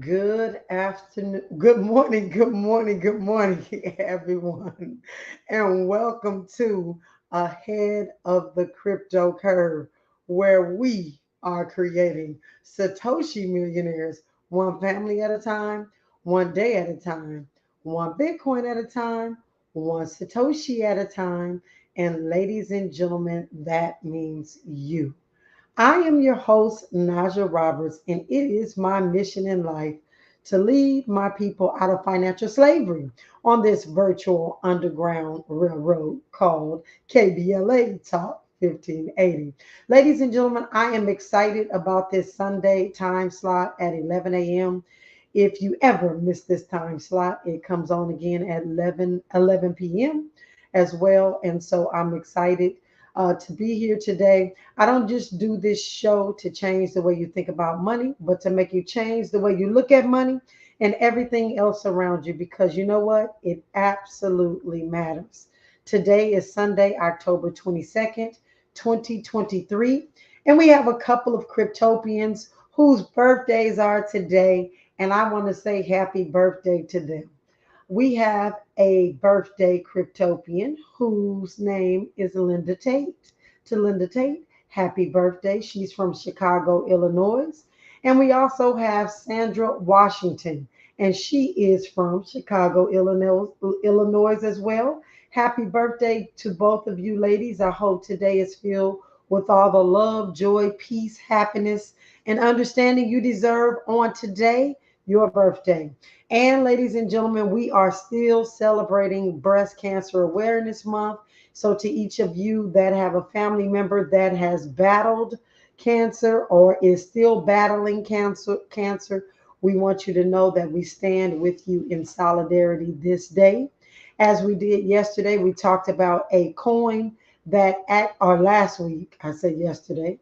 Good afternoon, good morning, everyone, and welcome to Ahead of the Crypto Curve, where we are creating Satoshi millionaires one family at a time, one day at a time, one Bitcoin at a time, one Satoshi at a time, and ladies and gentlemen, that means you. I am your host, Najah Roberts, and it is my mission in life to lead my people out of financial slavery on this virtual underground railroad called KBLA Talk 1580. Ladies and gentlemen, I am excited about this Sunday time slot at 11 a.m. If you ever miss this time slot, it comes on again at 11 p.m. as well. And so I'm excited to be here today. I don't just do this show to change the way you think about money, but to make you change the way you look at money and everything else around you because you know what? It absolutely matters. Today is Sunday, October 22nd, 2023, and we have a couple of cryptopians whose birthdays are today, and I want to say happy birthday to them. We have a birthday cryptopian whose name is Linda Tate. To Linda Tate, happy birthday. She's from Chicago, Illinois. And we also have Sandra Washington, and she is from Chicago, Illinois as well. Happy birthday to both of you ladies. I hope today is filled with all the love, joy, peace, happiness, and understanding you deserve on today, your birthday. And ladies and gentlemen, we are still celebrating Breast Cancer Awareness Month. So to each of you that have a family member that has battled cancer or is still battling cancer, we want you to know that we stand with you in solidarity this day. As we did yesterday, we talked about a coin that at or last week, I said yesterday,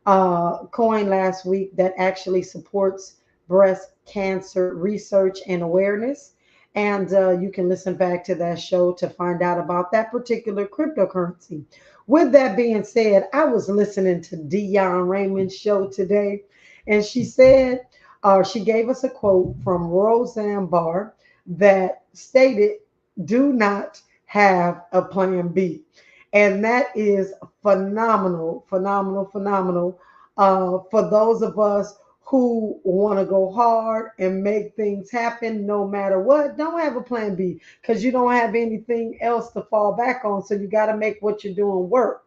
coin last week that actually supports breast cancer research and awareness. And you can listen back to that show to find out about that particular cryptocurrency. With that being said, I was listening to Dion Raymond's show today, and she said, she gave us a quote from Roseanne Barr that stated, "Do not have a plan B." And that is phenomenal, phenomenal, phenomenal for those of us who want to go hard and make things happen no matter what. Don't have a plan B because you don't have anything else to fall back on. So you got to make what you're doing work.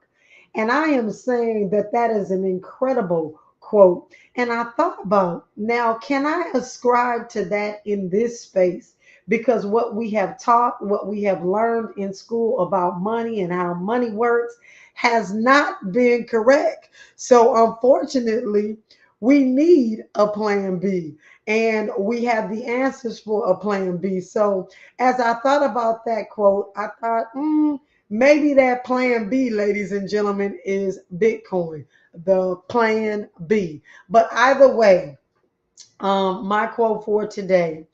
And I am saying that that is an incredible quote. And I thought about now, can I ascribe to that in this space? Because what we have taught, what we have learned in school about money and how money works has not been correct. So, unfortunately, we need a plan B and we have the answers for a plan B. So, as I thought about that quote, I thought, maybe that plan B, ladies and gentlemen, is Bitcoin, the plan B. But either way, my quote for today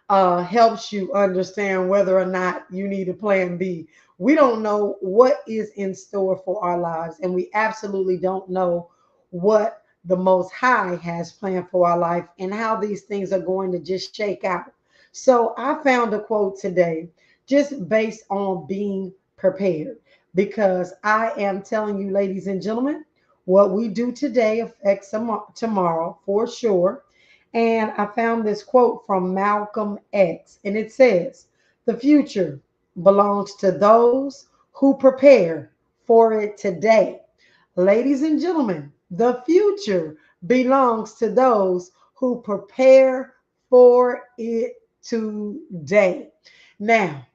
helps you understand whether or not you need a plan B. We don't know what is in store for our lives, and we absolutely don't know what the Most High has planned for our life and how these things are going to just shake out. So I found a quote today just based on being prepared because I am telling you, ladies and gentlemen, what we do today affects tomorrow for sure. And I found this quote from Malcolm X, and it says, "The future belongs to those who prepare for it today." Ladies and gentlemen, the future belongs to those who prepare for it today. Now,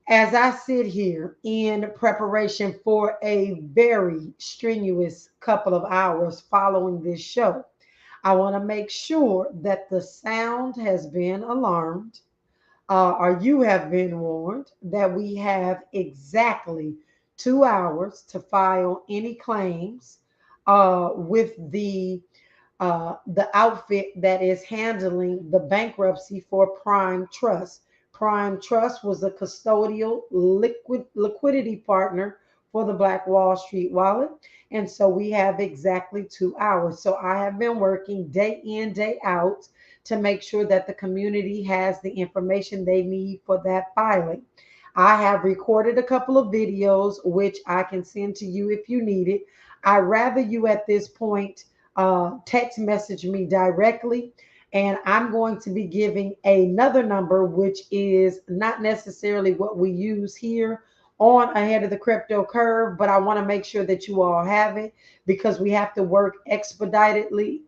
as I sit here in preparation for a very strenuous couple of hours following this show, I want to make sure that the sound has been alarmed, or you have been warned that we have exactly 2 hours to file any claims with the outfit that is handling the bankruptcy for Prime Trust. Prime Trust was a custodial liquidity partner for the Black Wall Street wallet. And so we have exactly 2 hours. So I have been working day in, day out to make sure that the community has the information they need for that filing. I have recorded a couple of videos, which I can send to you if you need it. I rather you at this point text message me directly, and I'm going to be giving another number, which is not necessarily what we use here on Ahead of the Crypto Curve, but I want to make sure that you all have it because we have to work expeditiously.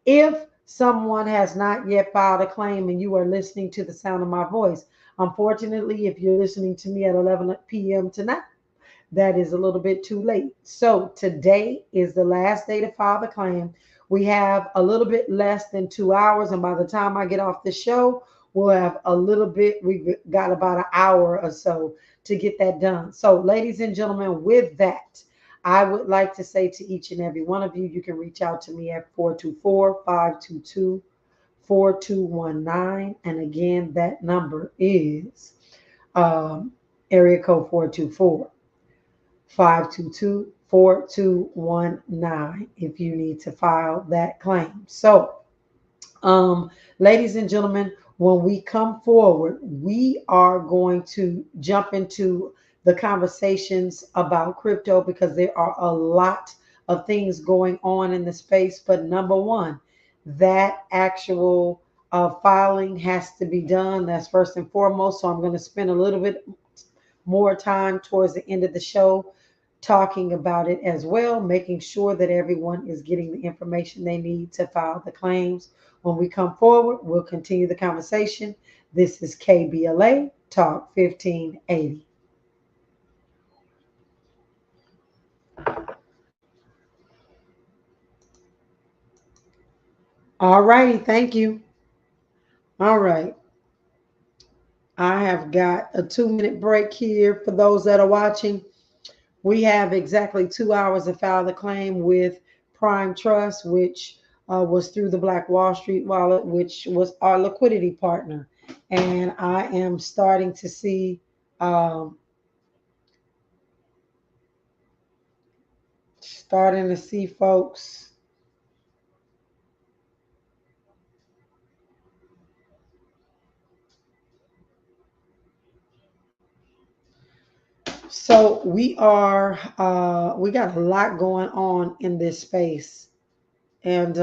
If someone has not yet filed a claim and you are listening to the sound of my voice, unfortunately, if you're listening to me at 11 p.m. tonight, that is a little bit too late. So today is the last day to file the claim. We have a little bit less than 2 hours, and by the time I get off the show, we'll have a little bit. We got about an hour or so to get that done. So, ladies and gentlemen, with that, I would like to say to each and every one of you, you can reach out to me at 424-522-4219. And again, that number is area code 424-522-4219 if you need to file that claim. So, ladies and gentlemen, when we come forward, we are going to jump into the conversations about crypto because there are a lot of things going on in the space. But number one, that actual filing has to be done. That's first and foremost. So I'm going to spend a little bit more time towards the end of the show talking about it as well, making sure that everyone is getting the information they need to file the claims. When we come forward, we'll continue the conversation. This is KBLA Talk 1580. All righty, thank you. All right, I have got a 2 minute break here for those that are watching. We have exactly 2 hours to file the claim with Prime Trust, which was through the Black Wall Street wallet, which was our liquidity partner. And I am um, starting to see folks. So we got a lot going on in this space, and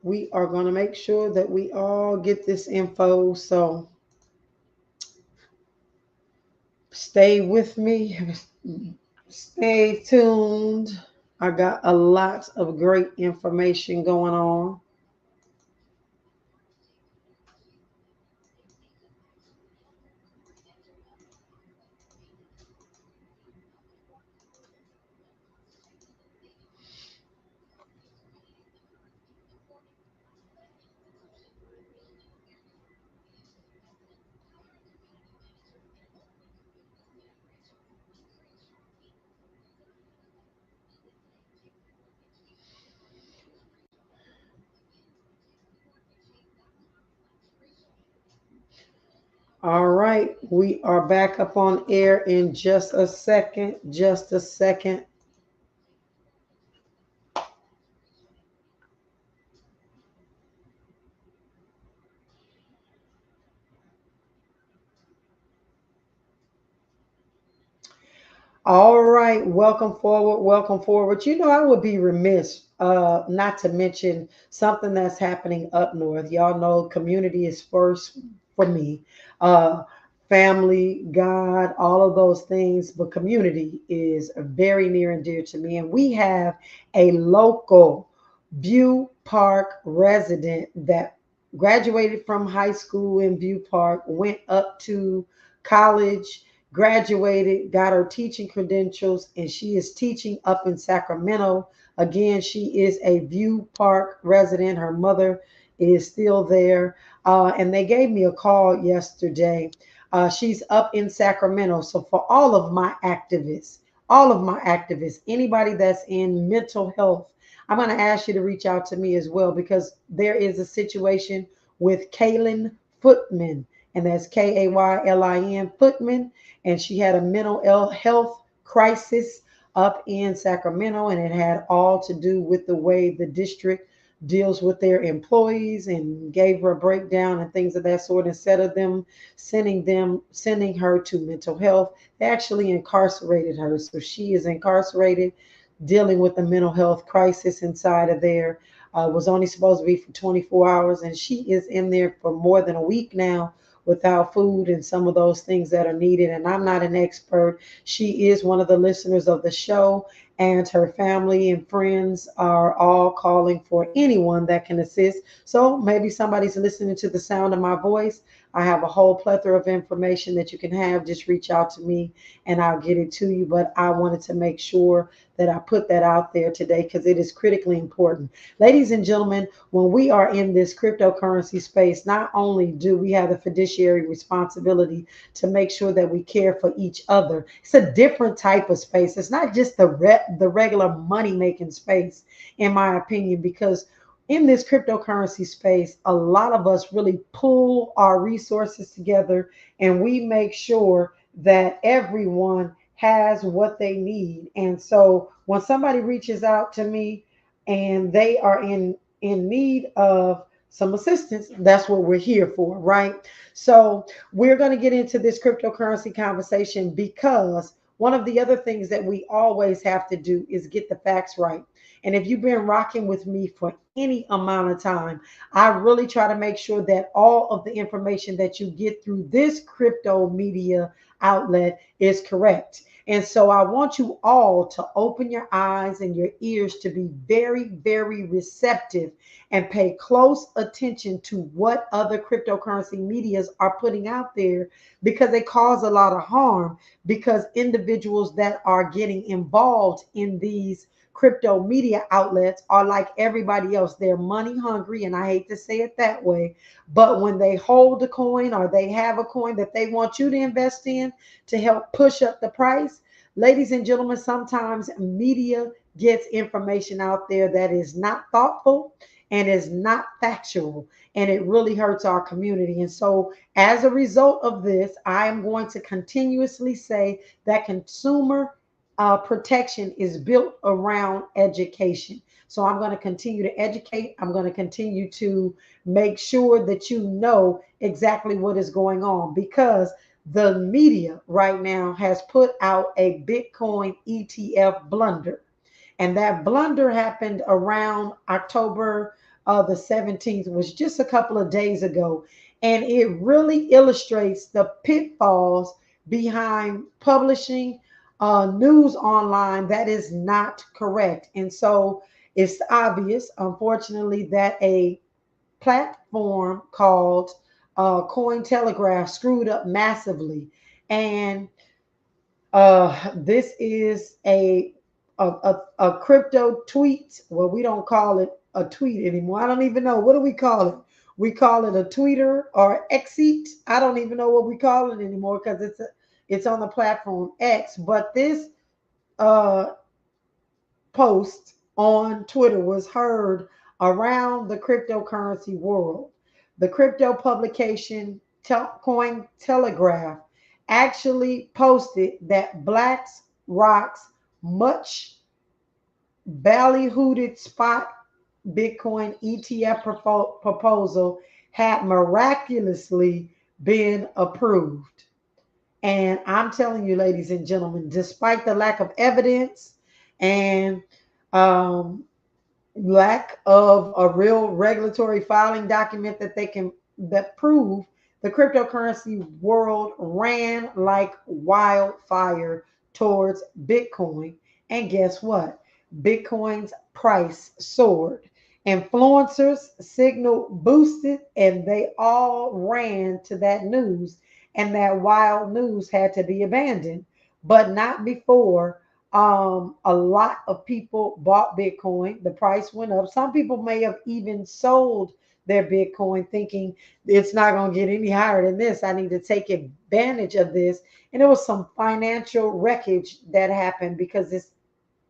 we are going to make sure that we all get this info. So stay with me, stay tuned. I got a lot of great information going on. All right, we are back up on air in just a second. Just a second. All right, welcome forward, welcome forward. You know, I would be remiss not to mention something that's happening up north. Y'all know community is first for me. Uh, Family, God, all of those things, but community is very near and dear to me. And we have a local View Park resident that graduated from high school in View Park, went up to college, graduated, got her teaching credentials, and she is teaching up in Sacramento. Again, she is a View Park resident. Her mother is still there. And they gave me a call yesterday. She's up in Sacramento. So, for all of my activists, anybody that's in mental health, I'm going to ask you to reach out to me as well because there is a situation with Kaylin Footman and that's Kaylin Footman, and she had a mental health crisis up in Sacramento, and it had all to do with the way the district deals with their employees, and gave her a breakdown and things of that sort. Instead of sending her to mental health, they actually incarcerated her. So she is incarcerated, dealing with a mental health crisis inside of there. Was only supposed to be for 24 hours, and she is in there for more than a week now without food and some of those things that are needed. And I'm not an expert. She is one of the listeners of the show, and her family and friends are all calling for anyone that can assist. So maybe somebody's listening to the sound of my voice. I have a whole plethora of information that you can have. Just reach out to me and I'll get it to you. But I wanted to make sure that I put that out there today because it is critically important. Ladies and gentlemen, when we are in this cryptocurrency space, not only do we have the fiduciary responsibility to make sure that we care for each other, it's a different type of space. It's not just the regular money making space, in my opinion, because in this cryptocurrency space, a lot of us really pull our resources together and we make sure that everyone has what they need. And so when somebody reaches out to me and they are in need of some assistance, that's what we're here for, right? So we're going to get into this cryptocurrency conversation because one of the other things that we always have to do is get the facts right. And if you've been rocking with me for any amount of time, I really try to make sure that all of the information that you get through this crypto media outlet is correct. And so I want you all to open your eyes and your ears to be very, very receptive and pay close attention to what other cryptocurrency medias are putting out there, because they cause a lot of harm, because individuals that are getting involved in these crypto media outlets are like everybody else. They're money hungry, and I hate to say it that way, but when they hold a coin or they have a coin that they want you to invest in to help push up the price, ladies and gentlemen, sometimes media gets information out there that is not thoughtful and is not factual, and it really hurts our community. And so as a result of this, I am going to continuously say that consumer protection is built around education. So I'm going to continue to educate. I'm going to continue to make sure that you know exactly what is going on, because the media right now has put out a Bitcoin ETF blunder. And that blunder happened around October the 17th, was just a couple of days ago. And it really illustrates the pitfalls behind publishing news online that is not correct. And so it's obvious, unfortunately, that a platform called Cointelegraph screwed up massively. And this is a crypto tweet. Well, we don't call it a tweet anymore. I don't even know. What do we call it? We call it a tweeter or exit. I don't even know what we call it anymore because it's on the platform X. But this uh, post on Twitter was heard around the cryptocurrency world. The crypto publication Coin Telegraph actually posted that Black's Rock's much ballyhooed spot Bitcoin ETF proposal had miraculously been approved. And I'm telling you, ladies and gentlemen, despite the lack of evidence and um, lack of a real regulatory filing document that prove, the cryptocurrency world ran like wildfire towards Bitcoin. And guess what? Bitcoin's price soared. Influencers signal boosted, and they all ran to that news, and that wild news had to be abandoned, but not before a lot of people bought Bitcoin. The price went up. Some people may have even sold their Bitcoin thinking it's not going to get any higher than this. I need to take advantage of this. And there was some financial wreckage that happened because this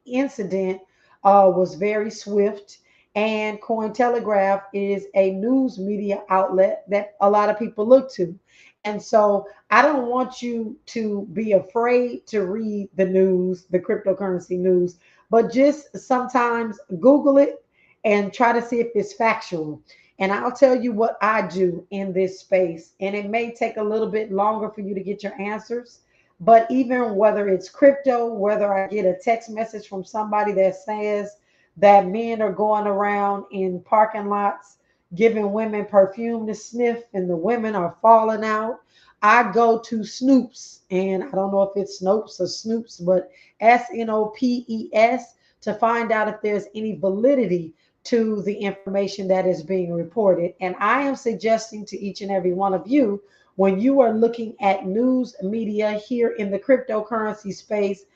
incident was very swift, And Cointelegraph is a news media outlet that a lot of people look to. And so I don't want you to be afraid to read the news, the cryptocurrency news, but just sometimes Google it and try to see if it's factual. And I'll tell you what I do in this space. And it may take a little bit longer for you to get your answers. But even whether it's crypto, whether I get a text message from somebody that says that men are going around in parking lots giving women perfume to sniff and the women are falling out, I go to Snoops, and I don't know if it's Snopes or Snoops, but Snopes to find out if there's any validity to the information that is being reported. And I am suggesting to each and every one of you, when you are looking at news media here in the cryptocurrency space,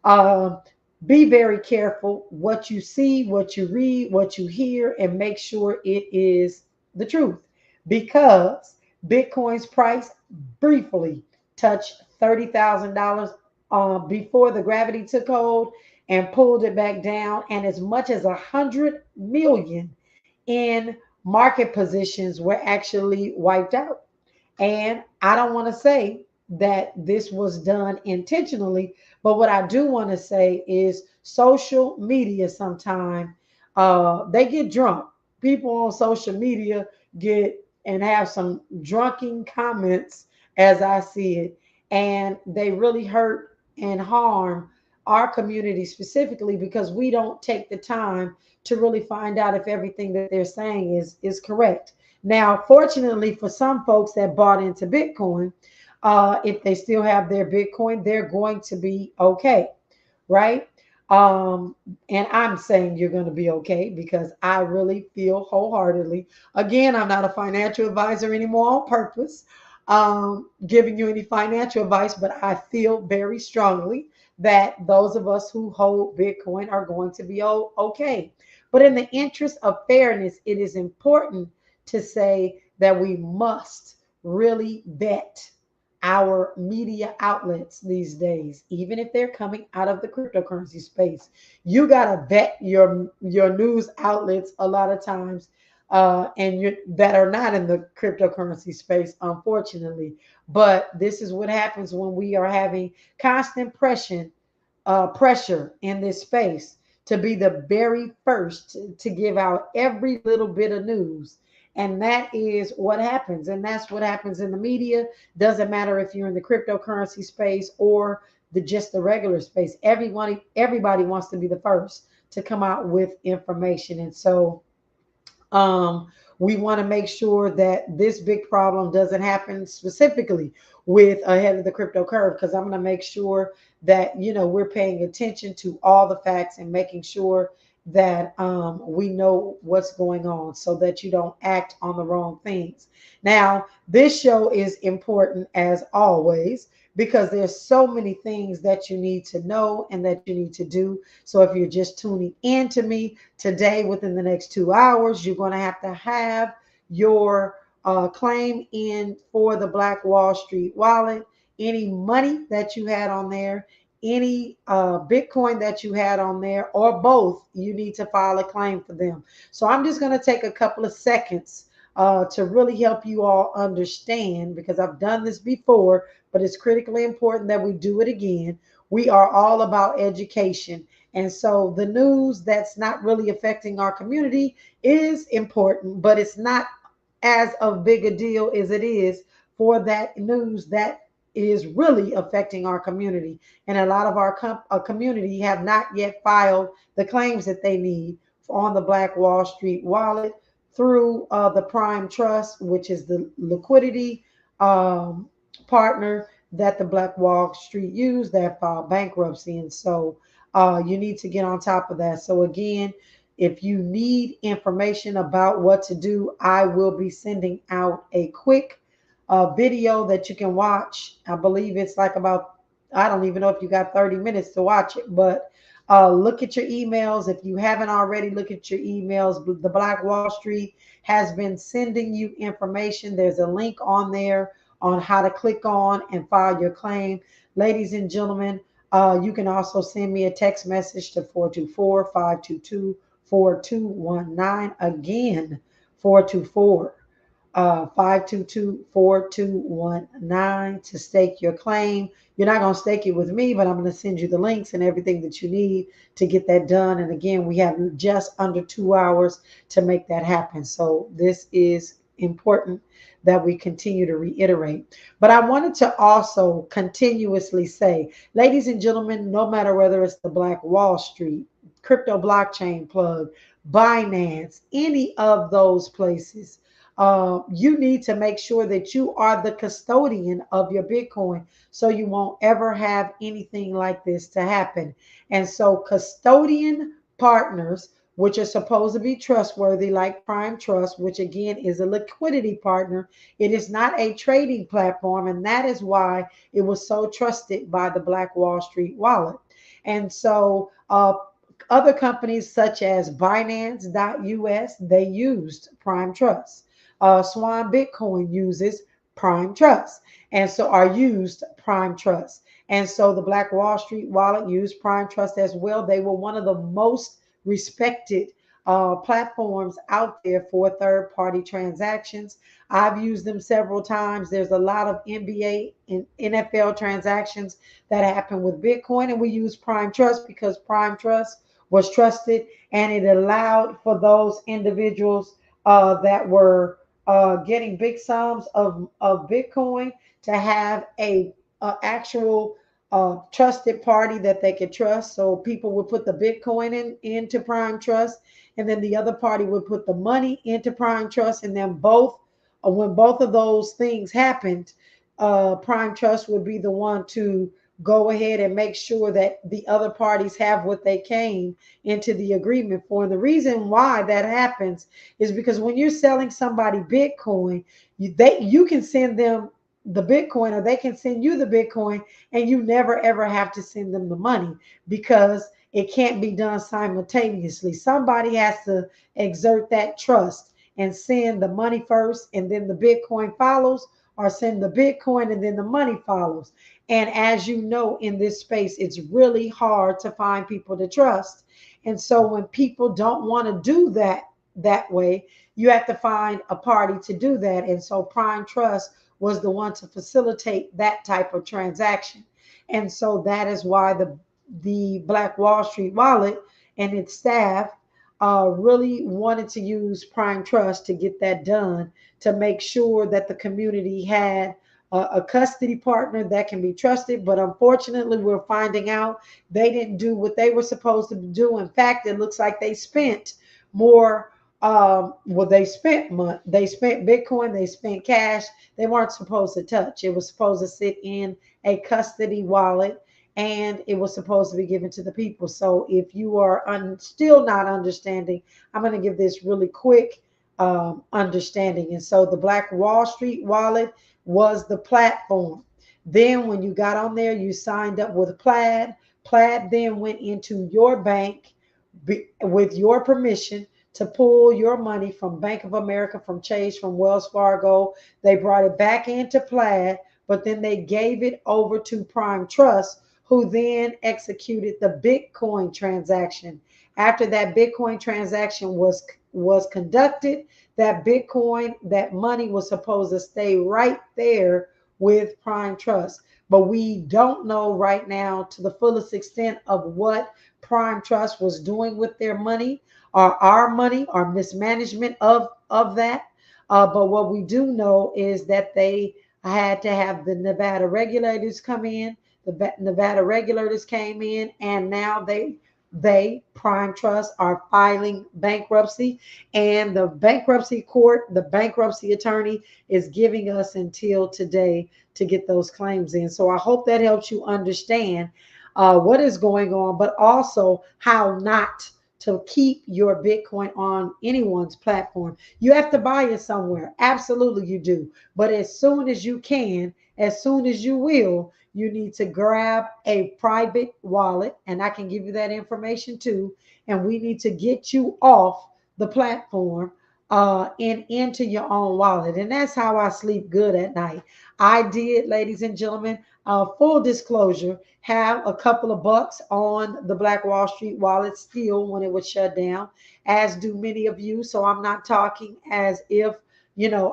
uh, be very careful what you see, what you read, what you hear, and make sure it is the truth. Because Bitcoin's price briefly touched $30,000 before the gravity took hold and pulled it back down, and as much as 100 million in market positions were actually wiped out. And I don't want to say that this was done intentionally, but what I do want to say is social media sometimes they get drunk. People on social media get and have some drunken comments as I see it, and they really hurt and harm our community specifically because we don't take the time to really find out if everything that they're saying is correct. Now, fortunately for some folks that bought into Bitcoin, if they still have their Bitcoin, they're going to be okay, right? Um, and I'm saying you're going to be okay because I really feel wholeheartedly. Again, I'm not a financial advisor anymore on purpose, giving you any financial advice, but I feel very strongly that those of us who hold Bitcoin are going to be okay. But in the interest of fairness, it is important to say that we must really vet our media outlets these days, even if they're coming out of the cryptocurrency space. You gotta vet your news outlets a lot of times, and you that are not in the cryptocurrency space, unfortunately. But this is what happens when we are having constant pressure in this space to be the very first to give out every little bit of news. And that is what happens. And that's what happens in the media. Doesn't matter if you're in the cryptocurrency space or just the regular space. Everybody wants to be the first to come out with information. And so um, we want to make sure that this big problem doesn't happen specifically with ahead of the crypto curve, because I'm going to make sure that we're paying attention to all the facts and making sure that we know what's going on so that you don't act on the wrong things. Now, this show is important as always because there's so many things that you need to know and that you need to do. So if you're just tuning in to me today, within the next 2 hours, you're going to have your claim in for the Black Wall Street wallet. Any money that you had on there, any Bitcoin that you had on there, or both, you need to file a claim for them. So I'm just going to take a couple of seconds to really help you all understand, because I've done this before, but it's critically important that we do it again. We are all about education. And so the news that's not really affecting our community is important, but it's not as of big a deal as it is for that news that is really affecting our community. And a lot of our community have not yet filed the claims that they need on the Black Wall Street wallet through the Prime Trust, which is the liquidity partner that the Black Wall Street used that filed bankruptcy. And so you need to get on top of that. So again, if you need information about what to do, I will be sending out a quick video that you can watch. I believe it's like about, I don't even know if you got 30 minutes to watch it, but look at your emails. If you haven't already, look at your emails. The Black Wall Street has been sending you information. There's a link on there on how to click on and file your claim. Ladies and gentlemen, you can also send me a text message to 424-522-4639. 4219. Again, 424 522-4219 to stake your claim. You're not going to stake it with me, but I'm going to send you the links and everything that you need to get that done. And again, we have just under 2 hours to make that happen. So this is important that we continue to reiterate. But I wanted to also continuously say, ladies and gentlemen, no matter whether it's the Black Wall Street, crypto blockchain plug, Binance, any of those places, you need to make sure that you are the custodian of your Bitcoin so you won't ever have anything like this to happen. And so, custodian partners, which are supposed to be trustworthy, like Prime Trust, which again is a liquidity partner, it is not a trading platform. And that is why it was so trusted by the Black Wall Street wallet. And so, other companies such as Binance.us, they used Prime Trust. Swan Bitcoin uses Prime Trust, and so are used Prime Trust. And so the Black Wall Street wallet used Prime Trust as well. They were one of the most respected platforms out there for third party transactions. I've used them several times. There's a lot of NBA and NFL transactions that happen with Bitcoin, and we use Prime Trust because Prime Trust was trusted and it allowed for those individuals that were getting big sums of Bitcoin to have a actual trusted party that they could trust. So people would put the Bitcoin into Prime Trust, and then the other party would put the money into Prime Trust, and then when both of those things happened, Prime Trust would be the one to go ahead and make sure that the other parties have what they came into the agreement for. And the reason why that happens is because when you're selling somebody Bitcoin, you can send them the Bitcoin or they can send you the Bitcoin, and you never ever have to send them the money because it can't be done simultaneously. Somebody has to exert that trust and send the money first and then the Bitcoin follows, or send the Bitcoin and then the money follows. And as you know, in this space, it's really hard to find people to trust. And so when people don't want to do that way, you have to find a party to do that. And so Prime Trust was the one to facilitate that type of transaction. And so that is why the Black Wall Street wallet and its staff really wanted to use Prime Trust to get that done, to make sure that the community had a custody partner that can be trusted. But unfortunately, we're finding out they didn't do what they were supposed to do. In fact, it looks like they spent more. Well, they spent Bitcoin, they spent cash. They weren't supposed to touch. It was supposed to sit in a custody wallet, and it was supposed to be given to the people. So if you are still not understanding, I'm going to give this really quick understanding. And so the Black Wall Street wallet was the platform. Then when you got on there, you signed up with Plaid. Plaid then went into your bank with your permission to pull your money from Bank of America, from Chase, from Wells Fargo. They brought it back into Plaid, but then they gave it over to Prime Trust, who then executed the Bitcoin transaction. After that Bitcoin transaction was conducted, that Bitcoin, that money was supposed to stay right there with Prime Trust. But we don't know right now to the fullest extent of what Prime Trust was doing with their money, or our money, or mismanagement of that. But what we do know is that they had to have the Nevada regulators come in. The Nevada regulators came in, and now Prime Trust, are filing bankruptcy, and the bankruptcy court, the bankruptcy attorney, is giving us until today to get those claims in. So I hope that helps you understand what is going on, but also how not to keep your Bitcoin on anyone's platform. You have to buy it somewhere. Absolutely, you do. But as soon as you can, as soon as you will, you need to grab a private wallet, and I can give you that information too. And we need to get you off the platform and into your own wallet. And that's how I sleep good at night. I did, ladies and gentlemen, full disclosure, have a couple of bucks on the Black Wall Street wallet still when it was shut down, as do many of you. So I'm not talking as if,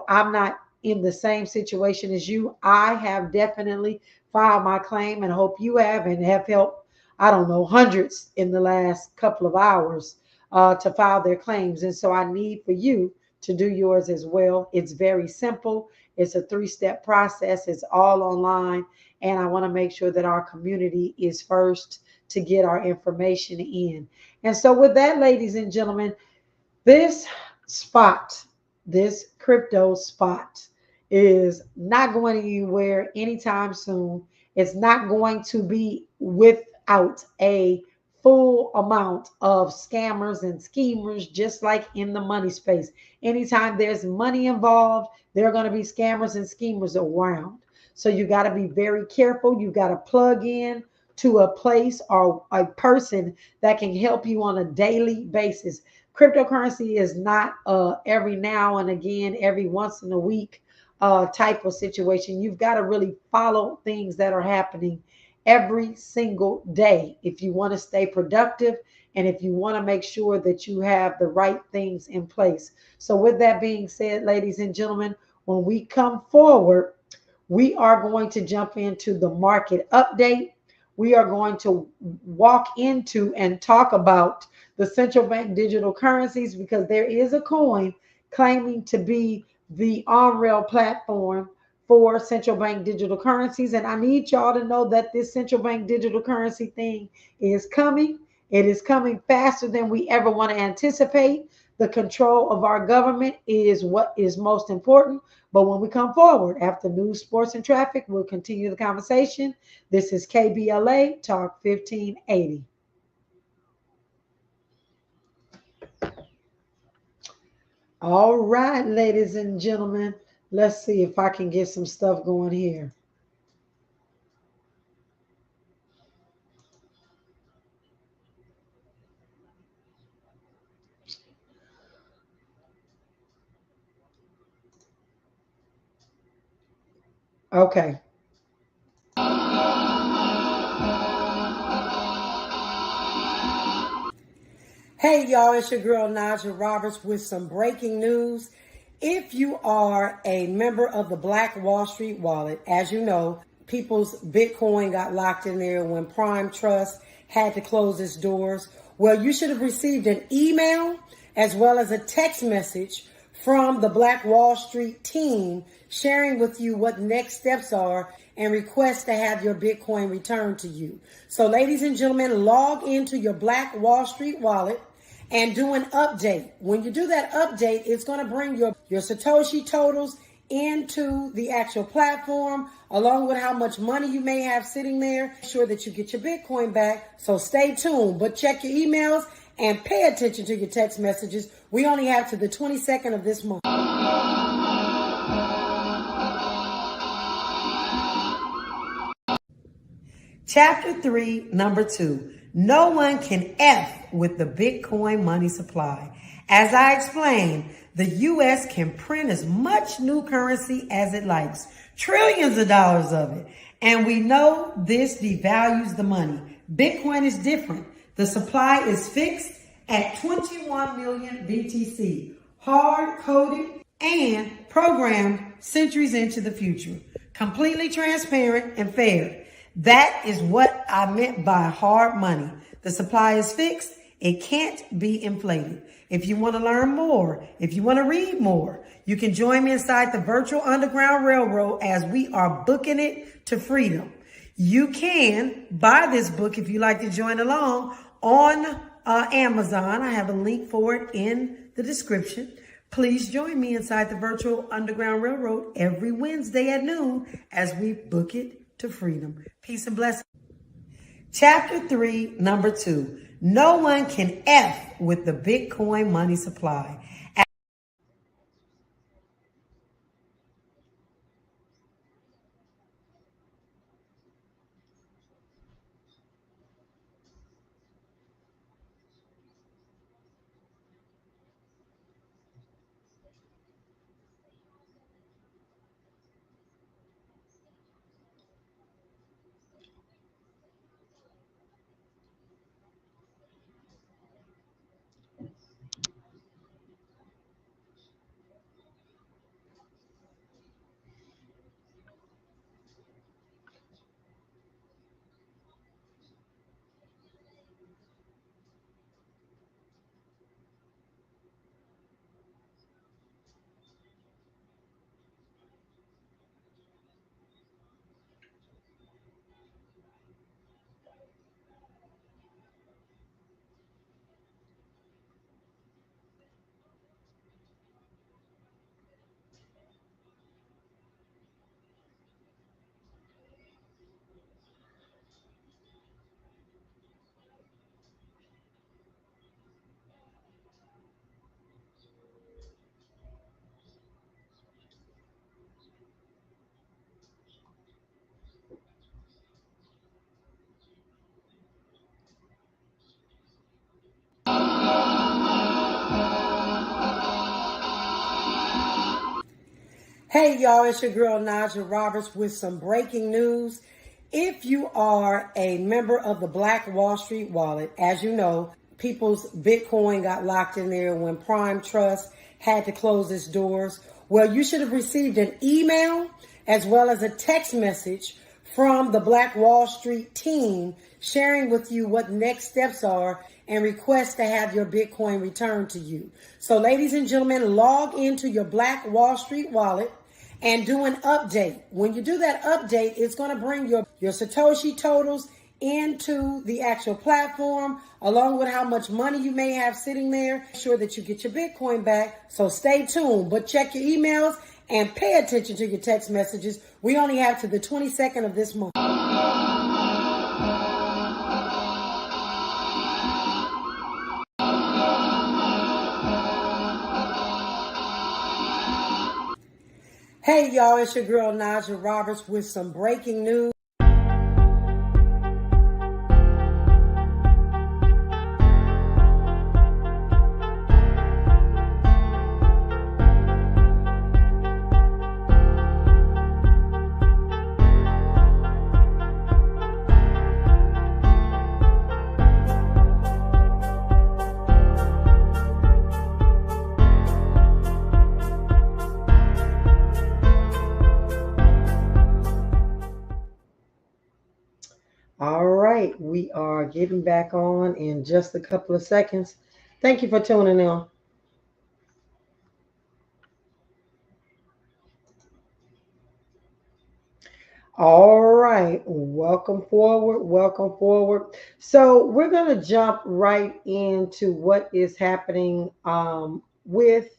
I'm not in the same situation as you. I have definitely filed my claim and hope you have, and have helped, I don't know, hundreds in the last couple of hours to file their claims. And so I need for you to do yours as well. It's very simple. It's a three-step process. It's all online. And I want to make sure that our community is first to get our information in. And so with that, ladies and gentlemen, this spot, this crypto spot is not going anywhere anytime soon. It's not going to be without a full amount of scammers and schemers, just like in the money space. Anytime there's money involved, there are going to be scammers and schemers around. So you got to be very careful. You got to plug in to a place or a person that can help you on a daily basis. Cryptocurrency is not every now and again, every once in a week type of situation. You've got to really follow things that are happening every single day if you want to stay productive and if you want to make sure that you have the right things in place. So, with that being said, ladies and gentlemen, when we come forward, we are going to jump into the market update. We are going to walk into and talk about the central bank digital currencies, because there is a coin claiming to be the on-rail platform for central bank digital currencies. And I need y'all to know that this central bank digital currency thing is coming. It is coming faster than we ever want to anticipate. The control of our government is what is most important. But when we come forward after news, sports, and traffic, we'll continue the conversation. This is KBLA Talk 1580. All right, ladies and gentlemen, let's see if I can get some stuff going here. Okay. Hey, y'all, it's your girl Najah Roberts with some breaking news. If you are a member of the Black Wall Street wallet, as you know, people's Bitcoin got locked in there when Prime Trust had to close its doors. Well, you should have received an email as well as a text message from the Black Wall Street team sharing with you what next steps are and request to have your Bitcoin returned to you. So, ladies and gentlemen, log into your Black Wall Street wallet and do an update. When you do that update, it's going to bring your Satoshi totals into the actual platform, along with how much money you may have sitting there. Make sure that you get your Bitcoin back. So stay tuned, but check your emails and pay attention to your text messages. We only have to the 22nd of this month. Chapter 3, number 2. No one can F with the Bitcoin money supply. As I explained, the U.S. can print as much new currency as it likes, trillions of dollars of it. And we know this devalues the money. Bitcoin is different. The supply is fixed at 21 million BTC, hard-coded and programmed centuries into the future. Completely transparent and fair. That is what I meant by hard money. The supply is fixed. It can't be inflated. If you want to learn more, if you want to read more, you can join me inside the virtual Underground Railroad as we are booking it to freedom. You can buy this book if you like to join along on Amazon. I have a link for it in the description. Please join me inside the virtual Underground Railroad every Wednesday at noon as we book it to freedom. Peace and blessings. Chapter 3, number 2. No one can F with the Bitcoin money supply. Hey y'all, it's your girl Najah Roberts with some breaking news. If you are a member of the Black Wall Street wallet, as you know, people's Bitcoin got locked in there when Prime Trust had to close its doors. Well, you should have received an email as well as a text message from the Black Wall Street team sharing with you what next steps are and request to have your Bitcoin returned to you. So ladies and gentlemen, log into your Black Wall Street wallet and do an update. When you do that update, it's going to bring your Satoshi totals into the actual platform, along with how much money you may have sitting there. Make sure that you get your Bitcoin back. So stay tuned, but check your emails and pay attention to your text messages. We only have to the 22nd of this month. Hey y'all, it's your girl Najah Roberts with some breaking news. All right, we are getting back on in just a couple of seconds. Thank you for tuning in. All right, welcome forward, welcome forward. So we're going to jump right into what is happening with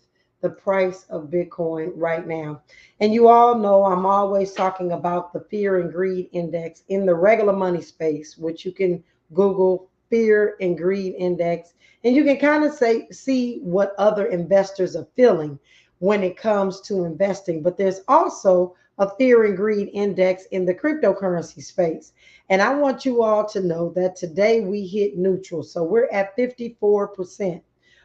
the price of Bitcoin right now. And you all know I'm always talking about the fear and greed index in the regular money space, which you can Google fear and greed index, and you can kind of see what other investors are feeling when it comes to investing. But there's also a fear and greed index in the cryptocurrency space. And I want you all to know that today we hit neutral. So we're at 54%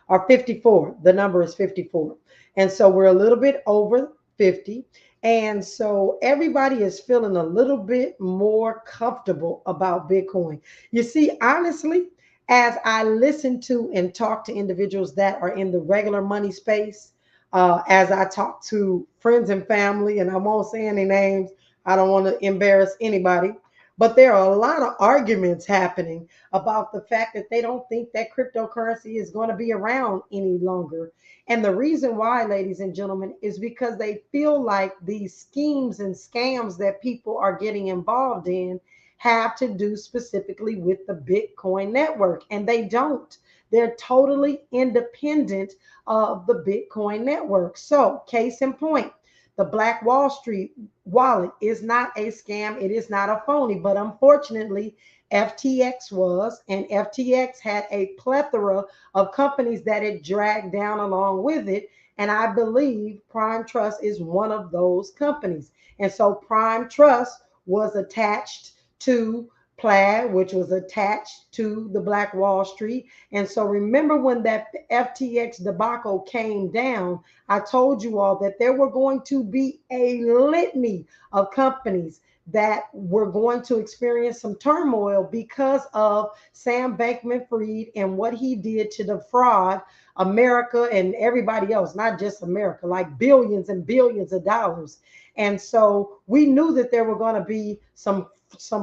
or 54. The number is 54. And so we're a little bit over 50. And so everybody is feeling a little bit more comfortable about Bitcoin. You see, honestly, as I listen to and talk to individuals that are in the regular money space, as I talk to friends and family, and I won't say any names, I don't want to embarrass anybody, but there are a lot of arguments happening about the fact that they don't think that cryptocurrency is going to be around any longer. And the reason why, ladies and gentlemen, is because they feel like these schemes and scams that people are getting involved in have to do specifically with the Bitcoin network, and they don't. They're totally independent of the Bitcoin network. So, case in point, the Black Wall Street wallet is not a scam. It is not a phony, but unfortunately, FTX was, and FTX had a plethora of companies that it dragged down along with it. And I believe Prime Trust is one of those companies. And so Prime Trust was attached to Plaid, which was attached to the Black Wall Street. And so remember when that FTX debacle came down, I told you all that there were going to be a litany of companies that were going to experience some turmoil because of Sam Bankman-Fried and what he did to defraud America and everybody else, not just America, like billions and billions of dollars. And so we knew that there were going to be some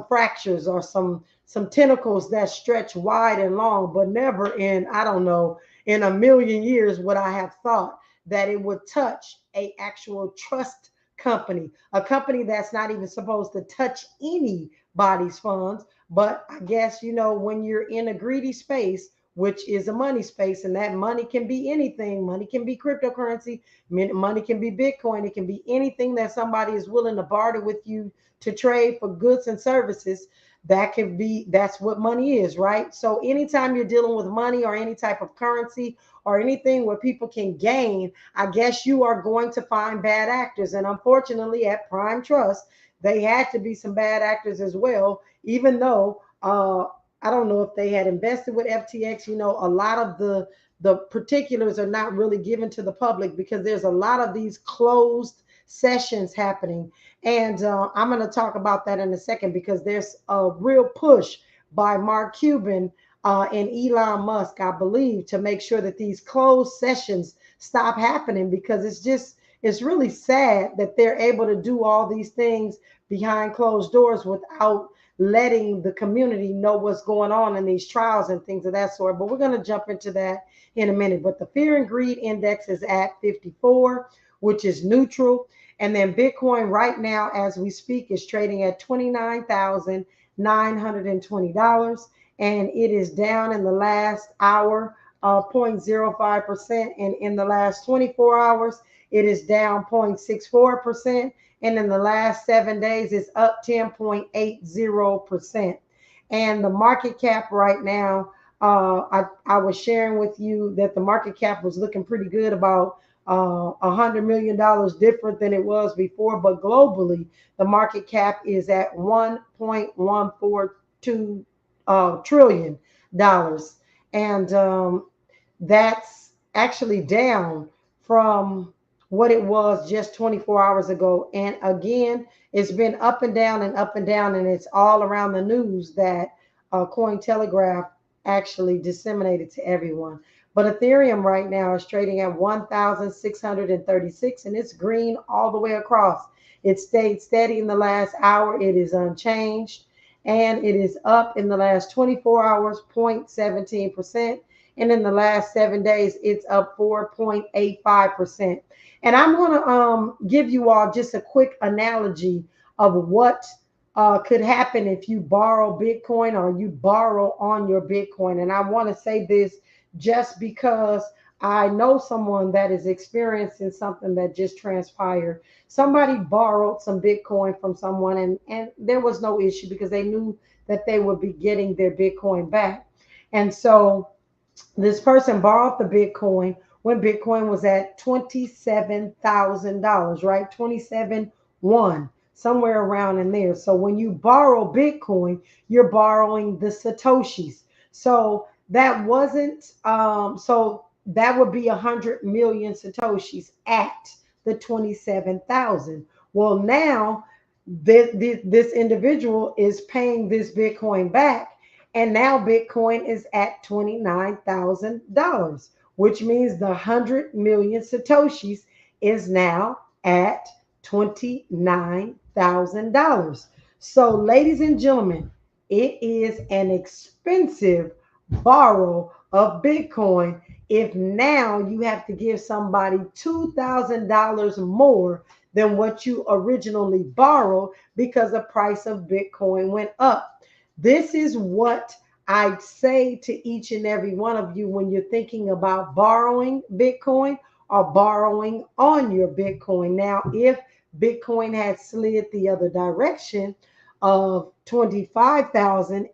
fractures or some tentacles that stretch wide and long, but never in, I don't know, in a million years would I have thought that it would touch a actual trust company, a company that's not even supposed to touch anybody's funds. But I guess, you know, when you're in a greedy space, which is a money space, and that money can be anything. Money can be cryptocurrency, money can be Bitcoin, it can be anything that somebody is willing to barter with you to trade for goods and services. That can be, that's what money is, right? So anytime you're dealing with money or any type of currency or anything where people can gain, I guess you are going to find bad actors. And unfortunately at Prime Trust, they had to be some bad actors as well, even though I don't know if they had invested with FTX. You know, a lot of the particulars are not really given to the public because there's a lot of these closed sessions happening. And I'm going to talk about that in a second because there's a real push by Mark Cuban and Elon Musk, I believe, to make sure that these closed sessions stop happening, because it's really sad that they're able to do all these things behind closed doors without letting the community know what's going on in these trials and things of that sort. But we're going to jump into that in a minute. But the fear and greed index is at 54, which is neutral. And then Bitcoin right now, as we speak, is trading at $29,920. And it is down in the last hour 0.05%. And in the last 24 hours, it is down 0.64%. And in the last 7 days, it's up 10.80%. And the market cap right now, I was sharing with you that the market cap was looking pretty good, about $100 million different than it was before. But globally, the market cap is at $1.142 trillion. And that's actually down from what it was just 24 hours ago. And again, it's been up and down and up and down, and it's all around the news that Cointelegraph actually disseminated to everyone. But Ethereum right now is trading at 1,636, and it's green all the way across. It stayed steady in the last hour. It is unchanged, and it is up in the last 24 hours, 0.17%. And in the last 7 days, it's up 4.85%. And I'm going to give you all just a quick analogy of what could happen if you borrow Bitcoin or you borrow on your Bitcoin. And I want to say this just because I know someone that is experiencing something that just transpired. Somebody borrowed some Bitcoin from someone, and there was no issue because they knew that they would be getting their Bitcoin back. And so this person borrowed the Bitcoin when Bitcoin was at $27,000, right? 27.1, somewhere around in there. So when you borrow Bitcoin, you're borrowing the Satoshis. So that wasn't, so that would be 100 million Satoshis at the 27,000. Well, now this individual is paying this Bitcoin back, and now Bitcoin is at $29,000, which means the 100 million Satoshis is now at $29,000. So, ladies and gentlemen, it is an expensive borrow of Bitcoin if now you have to give somebody $2,000 more than what you originally borrowed because the price of Bitcoin went up. This is what I say to each and every one of you when you're thinking about borrowing Bitcoin or borrowing on your Bitcoin. Now, if Bitcoin had slid the other direction of 25,000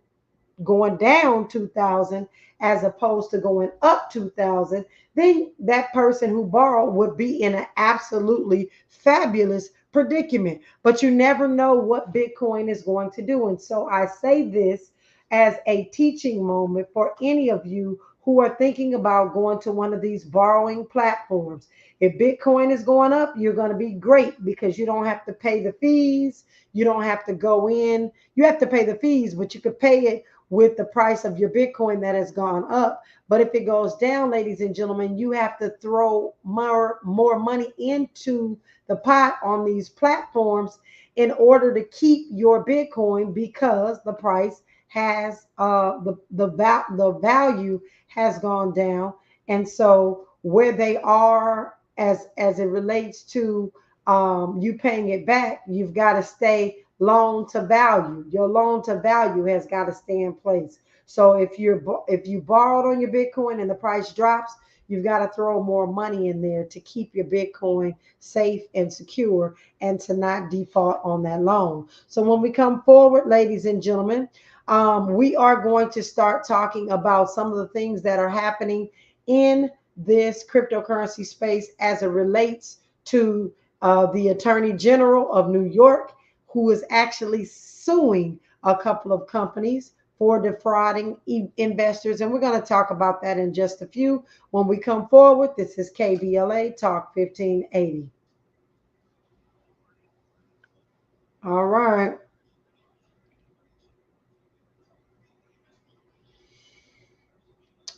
going down 2,000 as opposed to going up 2,000, then that person who borrowed would be in an absolutely fabulous predicament. But you never know what Bitcoin is going to do. And so I say this as a teaching moment for any of you who are thinking about going to one of these borrowing platforms. If Bitcoin is going up, you're going to be great because you don't have to pay the fees. You don't have to go in. You have to pay the fees, but you could pay it with the price of your Bitcoin that has gone up. But if it goes down, ladies and gentlemen, you have to throw more money into the pot on these platforms in order to keep your Bitcoin, because the price has the value has gone down. And so where they are as it relates to you paying it back, you've got to stay loan to value. Your loan to value has got to stay in place. So if you borrowed on your Bitcoin and the price drops, you've got to throw more money in there to keep your Bitcoin safe and secure and to not default on that loan. So when we come forward, ladies and gentlemen, we are going to start talking about some of the things that are happening in this cryptocurrency space as it relates to the Attorney General of New York, who is actually suing a couple of companies for defrauding investors. And we're going to talk about that in just a few when we come forward. This is KBLA Talk 1580. All right.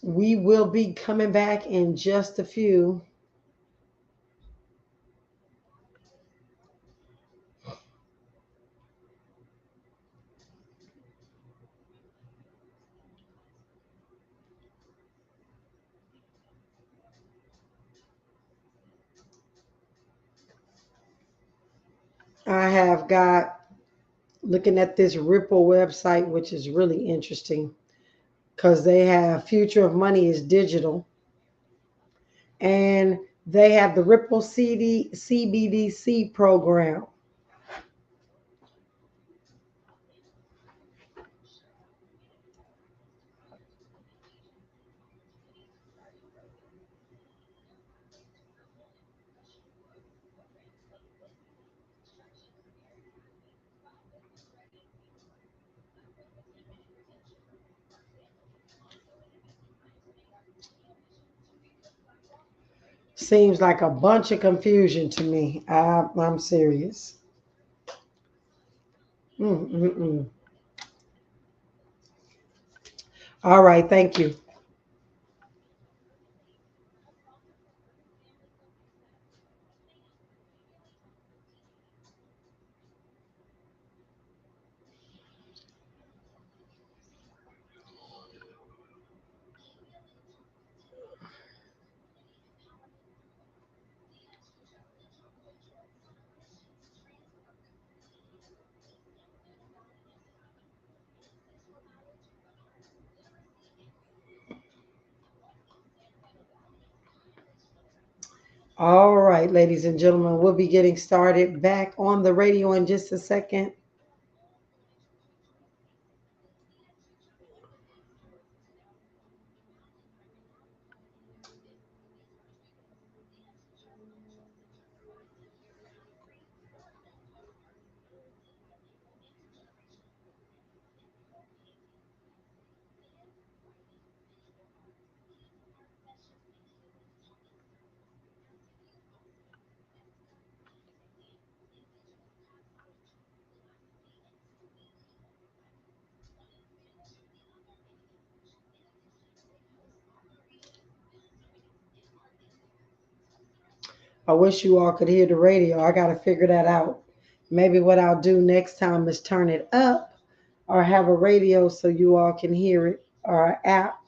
We will be coming back in just a few. I have got looking at this Ripple website, which is really interesting because they have future of money is digital, and they have the Ripple CBDC program. Seems like a bunch of confusion to me. I'm serious. Mm-mm-mm. All right, thank you. All right, ladies and gentlemen, we'll be getting started back on the radio in just a second. I wish you all could hear the radio. I got to figure that out. Maybe what I'll do next time is turn it up or have a radio so you all can hear it or an app.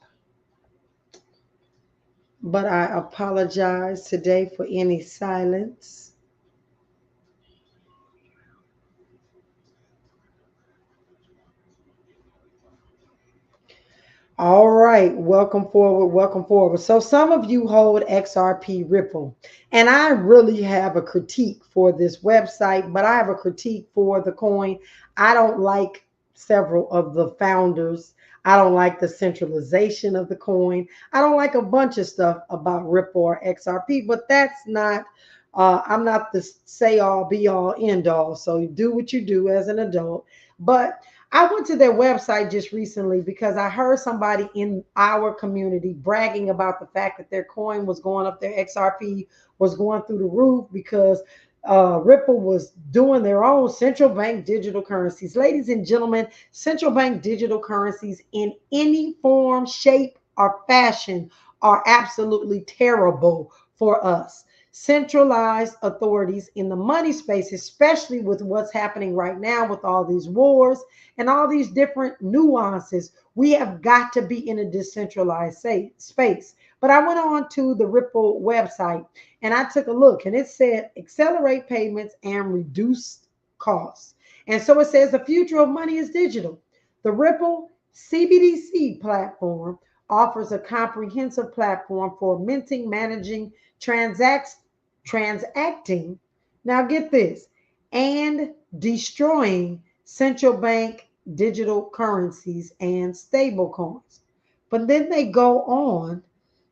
But I apologize today for any silence. All right, welcome forward, welcome forward. So, some of you hold XRP Ripple, and I really have a critique for this website, but I have a critique for the coin. I don't like several of the founders. I don't like the centralization of the coin. I don't like a bunch of stuff about Ripple or XRP, but that's not, I'm not the say all, be all, end all. So, do what you do as an adult. But I went to their website just recently because I heard somebody in our community bragging about the fact that their coin was going up, their XRP was going through the roof because Ripple was doing their own central bank digital currencies. Ladies and gentlemen, central bank digital currencies in any form, shape, or fashion are absolutely terrible for us. Centralized authorities in the money space, especially with what's happening right now with all these wars and all these different nuances, we have got to be in a decentralized space. But I went on to the Ripple website and I took a look and it said accelerate payments and reduce costs. And so it says the future of money is digital. The Ripple CBDC platform offers a comprehensive platform for minting, managing, transacting. Now, get this, and destroying central bank digital currencies and stable coins. But then they go on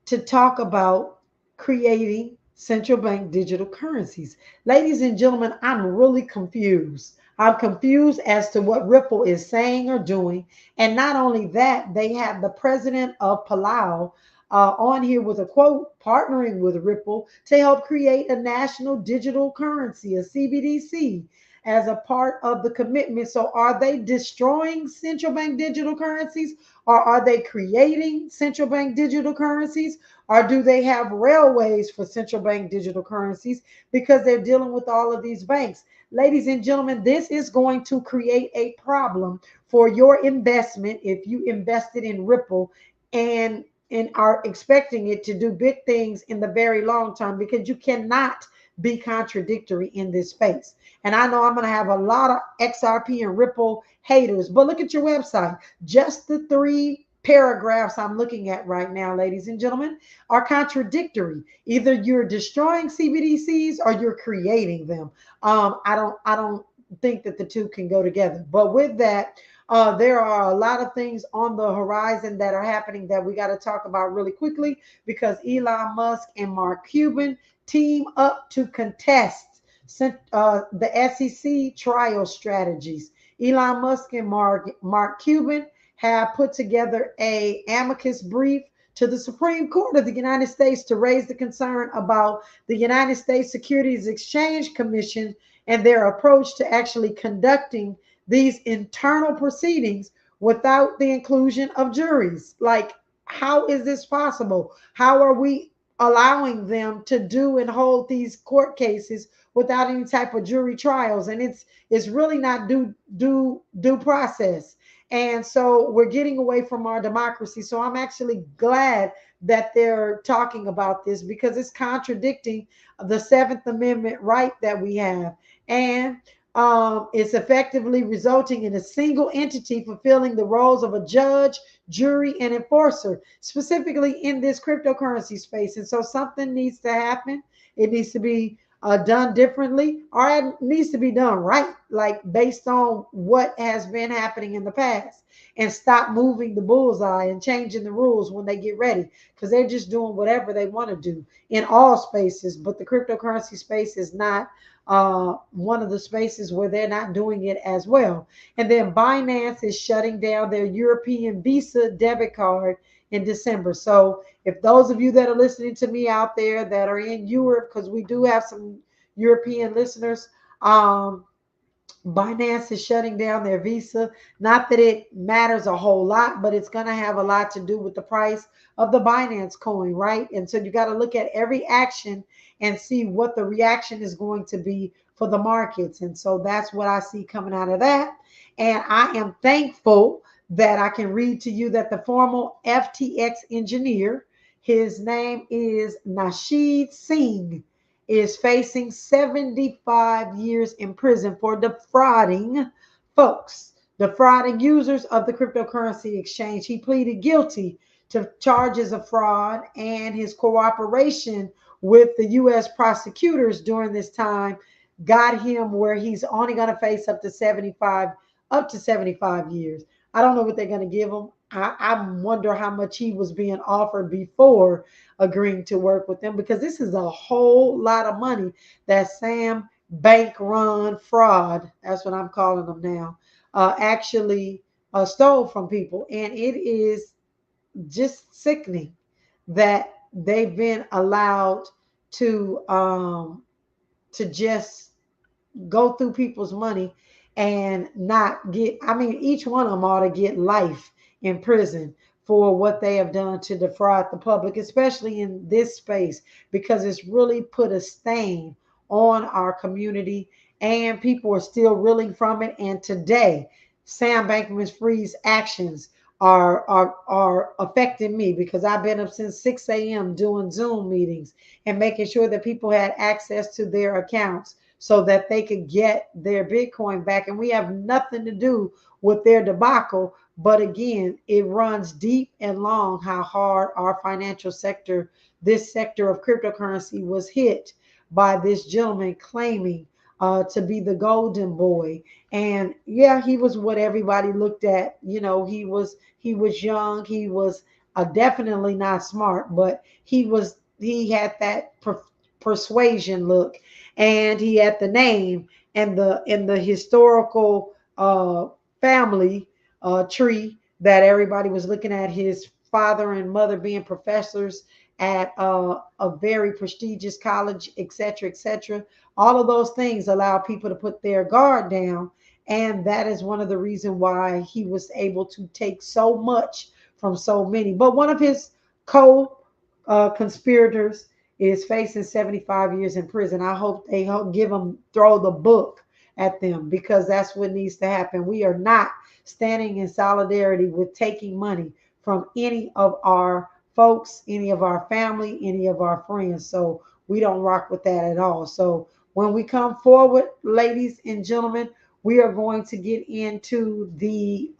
to talk about creating central bank digital currencies. Ladies and gentlemen, I'm really confused. I'm confused as to what Ripple is saying or doing. And not only that, they have the president of Palau on here with a quote partnering with Ripple to help create a national digital currency, a CBDC. as a part of the commitment. So are they destroying central bank digital currencies, or are they creating central bank digital currencies, or do they have railways for central bank digital currencies because they're dealing with all of these banks? Ladies and gentlemen, this is going to create a problem for your investment if you invested in Ripple and are expecting it to do big things in the very long term, because you cannot be contradictory in this space. And I know I'm going to have a lot of XRP and Ripple haters, but look at your website. Just the three paragraphs I'm looking at right now, ladies and gentlemen, are contradictory. Either you're destroying CBDCs or you're creating them. I don't think that the two can go together. But with that, there are a lot of things on the horizon that are happening that we got to talk about really quickly, because Elon Musk and Mark Cuban team up to contest the SEC trial strategies. Elon Musk and Mark Cuban have put together a amicus brief to the Supreme Court of the United States to raise the concern about the United States Securities Exchange Commission and their approach to actually conducting these internal proceedings without the inclusion of juries. Like, how is this possible? How are we allowing them to do and hold these court cases without any type of jury trials? And it's really not due process. And so we're getting away from our democracy. So I'm actually glad that they're talking about this, because it's contradicting the Seventh Amendment right that we have. And it's effectively resulting in a single entity fulfilling the roles of a judge, jury, and enforcer, specifically in this cryptocurrency space. And so something needs to happen. It needs to be done differently, or it needs to be done right, like based on what has been happening in the past, and stop moving the bullseye and changing the rules when they get ready, because they're just doing whatever they want to do in all spaces. But the cryptocurrency space is not one of the spaces where they're not doing it as well. And then Binance is shutting down their European Visa debit card in December. So if those of you that are listening to me out there that are in Europe, because we do have some European listeners, Binance is shutting down their Visa. Not that it matters a whole lot, but it's going to have a lot to do with the price of the Binance coin, right? And so you got to look at every action and see what the reaction is going to be for the markets. And so that's what I see coming out of that. And I am thankful that I can read to you that the former FTX engineer, his name is Nasheed Singh, is facing 75 years in prison for defrauding folks, defrauding users of the cryptocurrency exchange. He pleaded guilty to charges of fraud, and his cooperation with the U.S. prosecutors during this time got him where he's only going to face up to 75 years. I don't know what they're going to give him. I wonder how much he was being offered before agreeing to work with them, because this is a whole lot of money that Sam Bank Run Fraud, that's what I'm calling them now, actually stole from people. And it is just sickening that they've been allowed to just go through people's money and not get, I mean, each one of them ought to get life in prison for what they have done to defraud the public, especially in this space, because it's really put a stain on our community, and people are still reeling from it. And today, Sam Bankman-Fried's actions are affecting me, because I've been up since 6 a.m. doing Zoom meetings and making sure that people had access to their accounts so that they could get their Bitcoin back. And we have nothing to do with their debacle. But again, it runs deep and long how hard our financial sector, this sector of cryptocurrency, was hit by this gentleman claiming to be the golden boy. And yeah, he was what everybody looked at. You know, he was young. He was definitely not smart, but he had that persuasion look, and he had the name and the historical family tree that everybody was looking at, his father and mother being professors at a very prestigious college, etc., etc. All of those things allow people to put their guard down, and that is one of the reasons why he was able to take so much from so many. But one of his co conspirators is facing 75 years in prison. I hope they give him, throw the book at them, because that's what needs to happen. We are not standing in solidarity with taking money from any of our folks, any of our family, any of our friends. So we don't rock with that at all. So when we come forward, ladies and gentlemen, we are going to get into the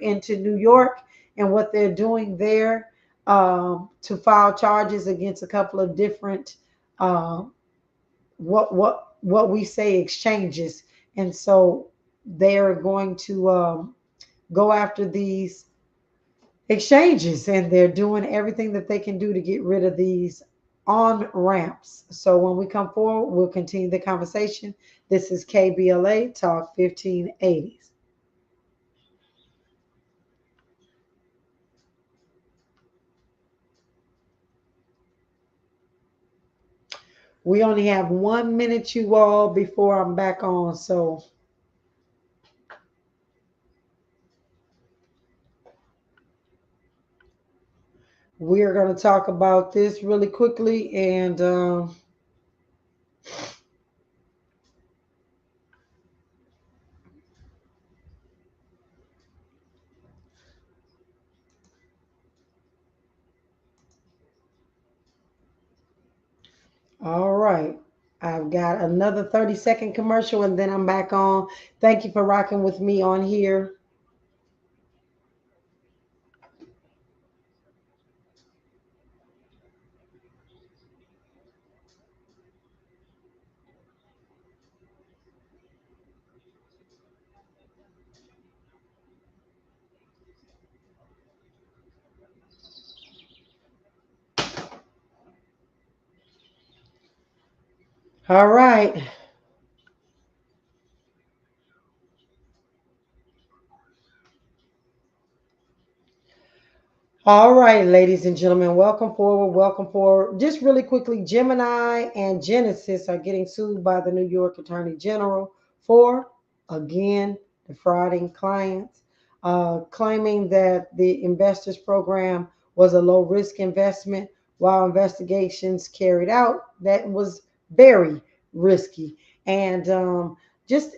into New York and what they're doing there, to file charges against a couple of different uh, what we say exchanges, and so they are going to go after these exchanges, and they're doing everything that they can do to get rid of these on ramps. So when we come forward, we'll continue the conversation. This is KBLA Talk 1580s. We only have 1 minute, you all, before I'm back on. So we're going to talk about this really quickly. And all right, I've got another 30-second commercial, and then I'm back on. Thank you for rocking with me on here. All right. All right, ladies and gentlemen, welcome forward. Welcome forward. Just really quickly, Gemini and Genesis are getting sued by the New York Attorney General for, again, defrauding clients, claiming that the investors program was a low risk investment, while investigations carried out that was very risky. And just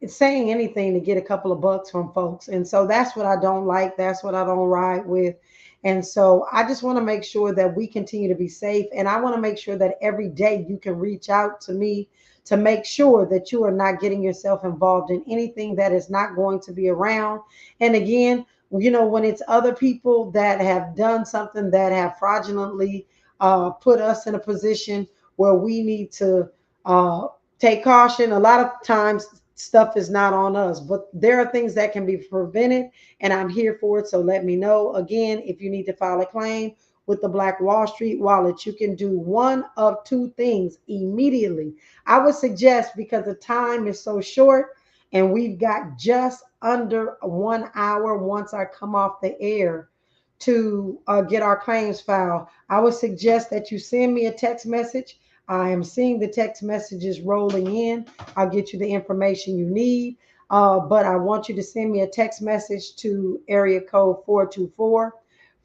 saying anything to get a couple of bucks from folks. And so that's what I don't like. That's what I don't ride with. And so I just want to make sure that we continue to be safe. And I want to make sure that every day you can reach out to me to make sure that you are not getting yourself involved in anything that is not going to be around. And again, when it's other people that have done something that have fraudulently put us in a position where we need to take caution, a lot of times stuff is not on us, but there are things that can be prevented, and I'm here for it. So let me know. Again, if you need to file a claim with the Black Wall Street wallet, you can do one of two things immediately. I would suggest, because the time is so short and we've got just under 1 hour once I come off the air to get our claims filed, I would suggest that you send me a text message. I am seeing the text messages rolling in. I'll get you the information you need. But I want you to send me a text message to area code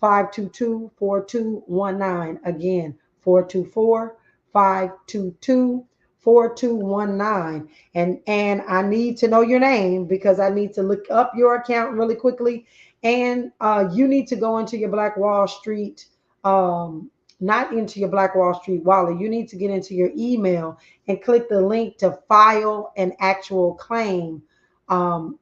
424-522-4219. Again, 424-522-4219. And I need to know your name, because I need to look up your account really quickly. And you need to go into your Black Wall Street, not into your Black Wall Street wallet. You need to get into your email and click the link to file an actual claim um,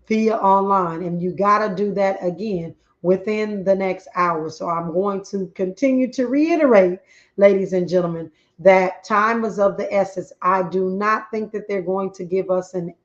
via online. And you got to do that again within the next hour. So I'm going to continue to reiterate, ladies and gentlemen, that time is of the essence. I do not think that they're going to give us an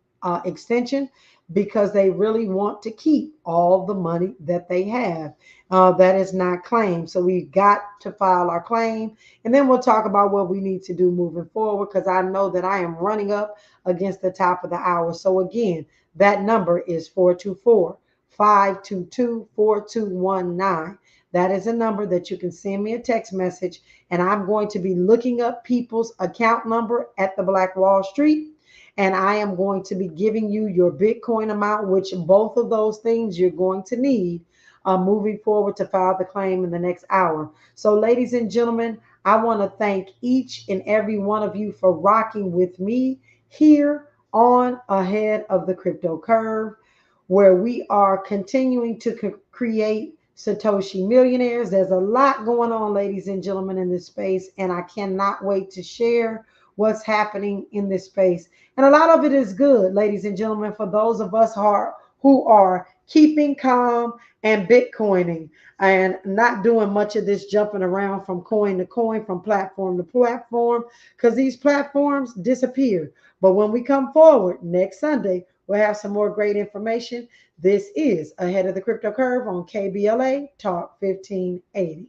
extension, because they really want to keep all the money that they have that is not claimed. So we've got to file our claim, and then we'll talk about what we need to do moving forward, because I know that I am running up against the top of the hour. So again, that number is 424-522-4219. That is a number that you can send me a text message, and I'm going to be looking up people's account number at the Black Wall Street. And I am going to be giving you your Bitcoin amount, which both of those things you're going to need moving forward to file the claim in the next hour. So, ladies and gentlemen, I want to thank each and every one of you for rocking with me here on Ahead of the Crypto Curve, where we are continuing to create Satoshi millionaires. There's a lot going on, ladies and gentlemen, in this space, and I cannot wait to share what's happening in this space. And a lot of it is good, ladies and gentlemen, for those of us who are keeping calm and Bitcoining and not doing much of this jumping around from coin to coin, from platform to platform, because these platforms disappear. But when we come forward next Sunday, we'll have some more great information. This is Ahead of the Crypto Curve on KBLA Talk 1580.